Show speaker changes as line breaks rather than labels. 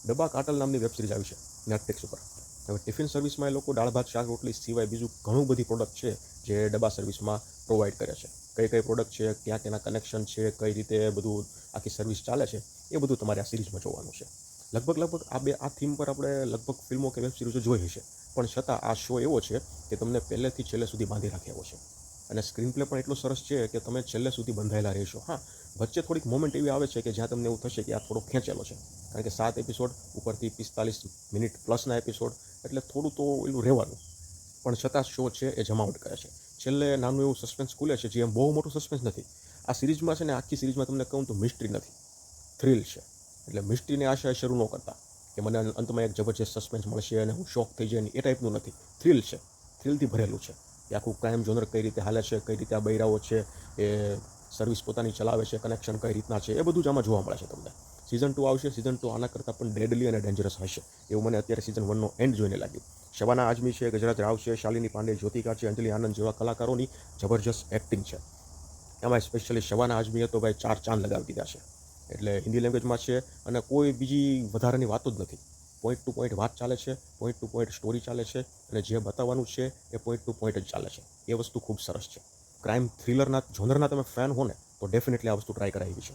ડબ્બા કાટલ નામની web series આવી છે નેટફ્લિક્સ ઉપર. હવે ટિફિન સર્વિસમાં એ લોકો દાળ ભાત શાક રોટલી સિવાય બીજું ઘણું બધી પ્રોડક્ટ છે જે ડબ્બા સર્વિસમાં પ્રોવાઈડ કરે છે. કઈ કઈ પ્રોડક્ટ છે, ક્યાં તેના કનેક્શન છે, કઈ રીતે બધું આખી સર્વિસ ચાલે છે, એ બધું તમારે આ સિરીઝમાં જોવાનું છે. લગભગ આ થીમ પર આપણે લગભગ ફિલ્મો કે વેબ સિરીઝો જોઈ હશે, પણ છતાં આ શો એવો છે કે તમને પહેલેથી છેલ્લે સુધી બાંધી રાખે એવો છે. અને સ્ક્રીન પ્લે પણ એટલો સરસ છે કે તમે છેલ્લે સુધી બંધાયેલા રહેશો. હા, વચ્ચે થોડીક મોમેન્ટ એવી આવે છે કે જ્યાં તમને એવું થશે કે આ થોડો ખેંચેલો છે, કારણ કે 7 એપિસોડ ઉપરથી 45 મિનિટ પ્લસના એપિસોડ, એટલે થોડું તો એલું રહેવાનું. પણ છતાં શો છે એ જમાવટ કરે છે. છેલ્લે નાનું એવું સસ્પેન્સ ખુલે છે, જે એમ બહુ મોટું સસ્પેન્સ નથી. આ સિરીઝમાં છે ને, આખી સિરીઝમાં તમને કહું તો મિસ્ટ્રી નથી, થ્રિલ છે. એટલે મિસ્ટ્રીની આશા શરૂ ન કરતા કે મને અંતમાં એક જબરજસ્ત સસ્પેન્સ મળશે અને હું શોક થઈ જાય, એ ટાઈપનું નથી. થ્રિલ છે, થ્રિલથી ભરેલું છે કે આખું ક્રાઇમ જોનર કઈ રીતે હાલે છે, કઈ રીતે આ બૈરાઓ છે એ સર્વિસ પોતાની ચલાવે છે, કનેક્શન કઈ રીતના છે, એ બધું જ આમાં જોવા મળે છે તમને. સિઝન 2 આવશે. સિઝન 2 આના કરતાં પણ ડેડલી અને ડેન્જરસ હશે એવું મને અત્યારે સિઝન 1નો એન્ડ જોઈને લાગ્યું. શબાના આઝમી છે, ગુજરાત રાવ છે, શાલિની પાંડે, જ્યોતિકા છે, અંજલિ આનંદ જેવા કલાકારોની જબરજસ્ત એક્ટિંગ છે. એમાં સ્પેશિયલી શબાના આઝમીએ તો ભાઈ 4 ચાંદ લગાવી દીધા છે. એટલે હિન્દી લેંગ્વેજમાં છે અને કોઈ બીજી વધારાની વાતો જ નથી. પોઈન્ટ ટુ પોઈન્ટ વાત ચાલે છે, પોઈન્ટ ટુ પોઈન્ટ સ્ટોરી ચાલે છે, અને જે બતાવવાનું છે એ પોઈન્ટ ટુ પોઈન્ટ જ ચાલે છે. એ વસ્તુ ખૂબ સરસ છે. ક્રાઇમ થ્રિલરના જોનરના તમે ફેન હો ને, તો ડેફિનેટલી આ વસ્તુ ટ્રાય કરાવી છે.